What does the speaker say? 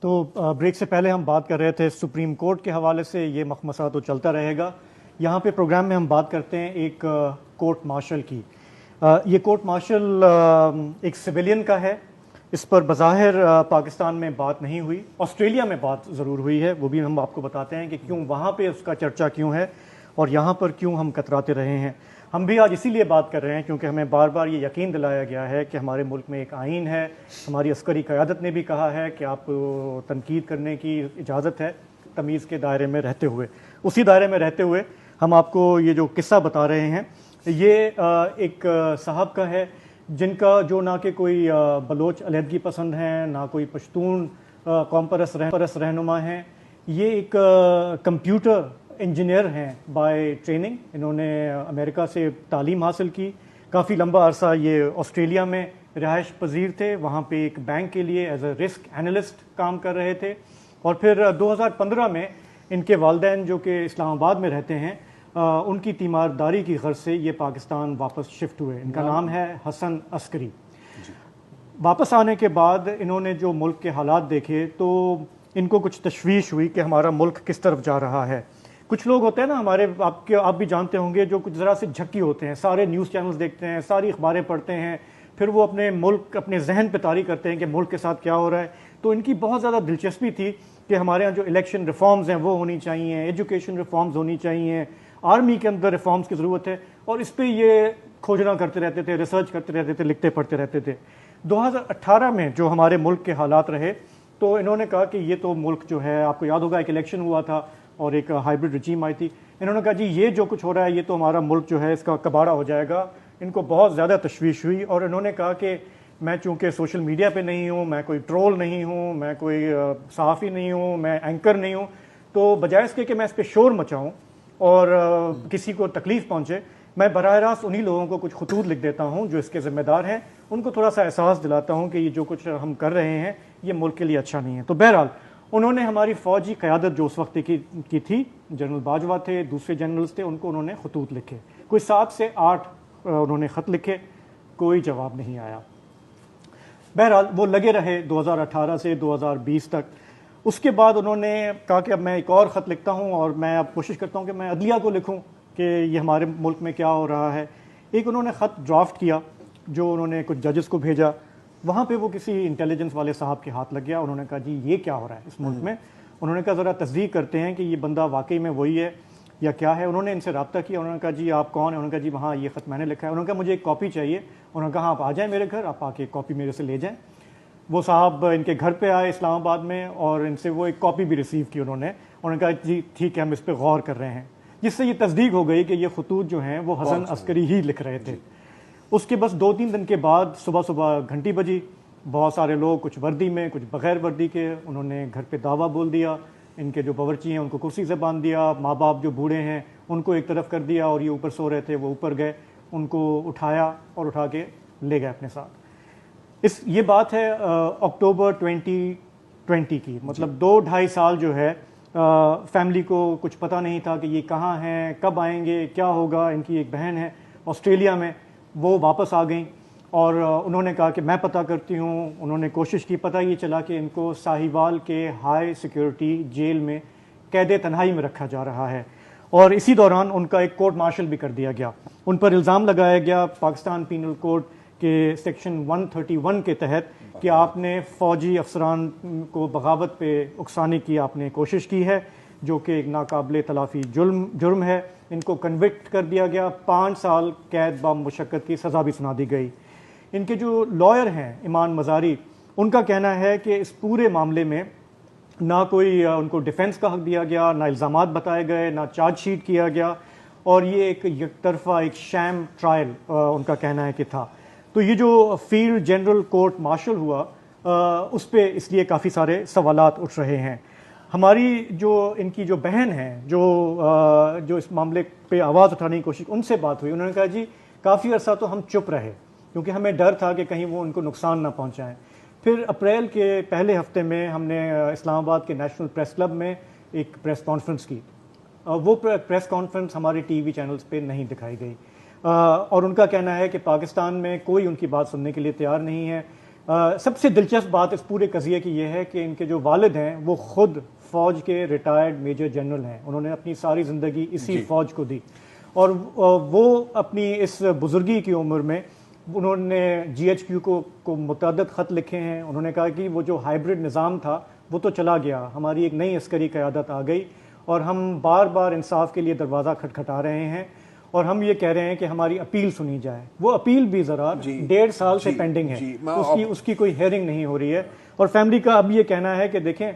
تو بریک سے پہلے ہم بات کر رہے تھے سپریم کورٹ کے حوالے سے. یہ مخمصہ تو چلتا رہے گا. یہاں پہ پروگرام میں ہم بات کرتے ہیں ایک کورٹ مارشل کی. یہ کورٹ مارشل ایک سویلین کا ہے. اس پر بظاہر پاکستان میں بات نہیں ہوئی، آسٹریلیا میں بات ضرور ہوئی ہے. وہ بھی ہم آپ کو بتاتے ہیں کہ کیوں وہاں پہ اس کا چرچا کیوں ہے اور یہاں پر کیوں ہم کتراتے رہے ہیں. ہم بھی آج اسی لیے بات کر رہے ہیں کیونکہ ہمیں بار بار یہ یقین دلایا گیا ہے کہ ہمارے ملک میں ایک آئین ہے. ہماری عسکری قیادت نے بھی کہا ہے کہ آپ کو تنقید کرنے کی اجازت ہے تمیز کے دائرے میں رہتے ہوئے. اسی دائرے میں رہتے ہوئے ہم آپ کو یہ جو قصہ بتا رہے ہیں یہ ایک صاحب کا ہے جن کا جو نہ کہ کوئی بلوچ علیحدگی پسند ہیں، نہ کوئی پشتون قوم پرست رہنما ہیں. یہ ایک کمپیوٹر انجینئر ہیں بائی ٹریننگ. انہوں نے امریکہ سے تعلیم حاصل کی. کافی لمبا عرصہ یہ آسٹریلیا میں رہائش پذیر تھے. وہاں پہ ایک بینک کے لیے ایز اے رسک اینالسٹ کام کر رہے تھے. اور پھر 2015 میں ان کے والدین جو کہ اسلام آباد میں رہتے ہیں ان کی تیمارداری کی غرض سے یہ پاکستان واپس شفٹ ہوئے. ان کا نام ہے حسن عسکری. واپس آنے کے بعد انہوں نے جو ملک کے حالات دیکھے تو ان کو کچھ تشویش ہوئی کہ ہمارا ملک کس طرف جا رہا ہے. کچھ لوگ ہوتے ہیں نا ہمارے، آپ بھی جانتے ہوں گے، جو کچھ ذرا سے جھکی ہوتے ہیں، سارے نیوز چینلز دیکھتے ہیں، ساری اخباریں پڑھتے ہیں، پھر وہ اپنے ذہن پہ طاری کرتے ہیں کہ ملک کے ساتھ کیا ہو رہا ہے. تو ان کی بہت زیادہ دلچسپی تھی کہ ہمارے یہاں جو الیکشن ریفارمز ہیں وہ ہونی چاہیے، ایجوکیشن ریفارمز ہونی چاہیے، آرمی کے اندر ریفارمز کی ضرورت ہے. اور اس پہ یہ کھوجنا کرتے رہتے تھے، ریسرچ کرتے رہتے تھے، لکھتے پڑھتے رہتے تھے. 2018 میں جو ہمارے ملک کے حالات رہے تو انہوں نے کہا کہ یہ تو ملک جو ہے، آپ کو یاد ہوگا ایک الیکشن ہوا تھا اور ایک ہائیبرڈ رجیم آئی تھی. انہوں نے کہا جی یہ جو کچھ ہو رہا ہے یہ تو ہمارا ملک جو ہے اس کا کباڑہ ہو جائے گا. ان کو بہت زیادہ تشویش ہوئی اور انہوں نے کہا کہ میں چونکہ سوشل میڈیا پہ نہیں ہوں، میں کوئی ٹرول نہیں ہوں، میں کوئی صحافی نہیں ہوں، میں اینکر نہیں ہوں، تو بجائے اس کے کہ میں اس پہ شور مچاؤں اور کسی کو تکلیف پہنچے، میں براہ راست انہی لوگوں کو کچھ خطوط لکھ دیتا ہوں جو اس کے ذمہ دار ہیں. ان کو تھوڑا سا احساس دلاتا ہوں کہ یہ جو کچھ ہم کر رہے ہیں یہ ملک کے لیے اچھا نہیں ہے. تو بہرحال انہوں نے ہماری فوجی قیادت جو اس وقت کی تھی، جنرل باجوہ تھے، دوسرے جنرلز تھے، ان کو انہوں نے خطوط لکھے. کوئی 7 سے 8 انہوں نے خط لکھے، کوئی جواب نہیں آیا. بہرحال وہ لگے رہے 2018 سے 2020 تک. اس کے بعد انہوں نے کہا کہ اب میں ایک اور خط لکھتا ہوں اور میں اب کوشش کرتا ہوں کہ میں عدلیہ کو لکھوں کہ یہ ہمارے ملک میں کیا ہو رہا ہے. ایک انہوں نے خط ڈرافٹ کیا جو انہوں نے کچھ ججز کو بھیجا. وہاں پہ وہ کسی انٹیلیجنس والے صاحب کے ہاتھ لگ گیا. انہوں نے کہا جی یہ کیا ہو رہا ہے اس ملک میں. انہوں نے کہا ذرا تصدیق کرتے ہیں کہ یہ بندہ واقعی میں وہی ہے یا کیا ہے. انہوں نے ان سے رابطہ کیا. انہوں نے کہا جی آپ کون ہیں؟ انہوں نے کہا جی وہاں یہ خط میں نے لکھا ہے. انہوں نے کہا مجھے ایک کاپی چاہیے. انہوں نے کہا آپ آ جائیں میرے گھر، آپ آ کے کاپی میرے سے لے جائیں. وہ صاحب ان کے گھر پہ آئے اسلام آباد میں اور ان سے وہ ایک کاپی بھی ریسیو کی. انہوں نے کہا جی ٹھیک ہے ہم اس پہ غور کر رہے ہیں، جس سے یہ تصدیق ہو گئی کہ یہ خطوط جو ہیں وہ حسن عسکری ہی لکھ رہے تھے. اس کے بس 2-3 دن کے بعد صبح گھنٹی بجی. بہت سارے لوگ، کچھ وردی میں کچھ بغیر وردی کے، انہوں نے گھر پہ دعویٰ بول دیا. ان کے جو باورچی ہیں ان کو کرسی سے باندھ دیا. ماں باپ جو بوڑھے ہیں ان کو ایک طرف کر دیا اور یہ اوپر سو رہے تھے وہ اوپر گئے. ان کو اٹھایا اور اٹھا کے لے گئے اپنے ساتھ. یہ بات ہے اکتوبر 2020 کی. مطلب 2-2.5 سال جو ہے فیملی کو کچھ پتہ نہیں تھا کہ یہ کہاں ہیں، کب آئیں گے، کیا ہوگا. ان کی ایک بہن ہے آسٹریلیا میں، وہ واپس آ گئیں اور انہوں نے کہا کہ میں پتہ کرتی ہوں. انہوں نے کوشش کی. پتہ یہ چلا کہ ان کو ساہیوال کے ہائی سیکیورٹی جیل میں قید تنہائی میں رکھا جا رہا ہے اور اسی دوران ان کا ایک کورٹ مارشل بھی کر دیا گیا. ان پر الزام لگایا گیا پاکستان پینل کوڈ کے سیکشن 131 کے تحت کہ آپ نے فوجی افسران کو بغاوت پہ اکسانے کی آپ نے کوشش کی ہے، جو کہ ایک ناقابل تلافی جرم ہے. ان کو کنوکٹ کر دیا گیا. 5 سال قید با مشقت کی سزا بھی سنا دی گئی. ان کے جو لائر ہیں ایمان مزاری، ان کا کہنا ہے کہ اس پورے معاملے میں نہ کوئی ان کو ڈیفنس کا حق دیا گیا، نہ الزامات بتائے گئے، نہ چارج شیٹ کیا گیا اور یہ ایک یک طرفہ ایک شیم ٹرائل ان کا کہنا ہے کہ تھا. تو یہ جو فیلڈ جنرل کورٹ مارشل ہوا اس پہ اس لیے کافی سارے سوالات اٹھ رہے ہیں. ہماری جو ان کی جو بہن ہیں جو اس معاملے پہ آواز اٹھانے کی کوشش، ان سے بات ہوئی. انہوں نے کہا جی کافی عرصہ تو ہم چپ رہے کیونکہ ہمیں ڈر تھا کہ کہیں وہ ان کو نقصان نہ پہنچائیں. پھر اپریل کے پہلے ہفتے میں ہم نے اسلام آباد کے نیشنل پریس کلب میں ایک پریس کانفرنس کی. وہ پریس کانفرنس ہمارے ٹی وی چینلز پہ نہیں دکھائی گئی اور ان کا کہنا ہے کہ پاکستان میں کوئی ان کی بات سننے کے لیے تیار نہیں ہے. سب سے دلچسپ بات اس پورے قضیے کی یہ ہے کہ ان کے جو والد ہیں وہ خود فوج کے ریٹائرڈ میجر جنرل ہیں، انہوں نے اپنی ساری زندگی اسی فوج کو دی، اور وہ اپنی اس بزرگی کی عمر میں انہوں نے جی ایچ کیو کو متعدد خط لکھے ہیں. انہوں نے کہا کہ وہ جو ہائبرڈ نظام تھا وہ تو چلا گیا، ہماری ایک نئی عسکری قیادت آ گئی اور ہم بار بار انصاف کے لیے دروازہ کھٹکھٹا رہے ہیں، اور ہم یہ کہہ رہے ہیں کہ ہماری اپیل سنی جائے. وہ اپیل بھی ذرا 1.5 سال سے پینڈنگ ہے، اس کی کوئی ہیئرنگ نہیں ہو رہی ہے. اور فیملی کا اب یہ کہنا ہے کہ دیکھیں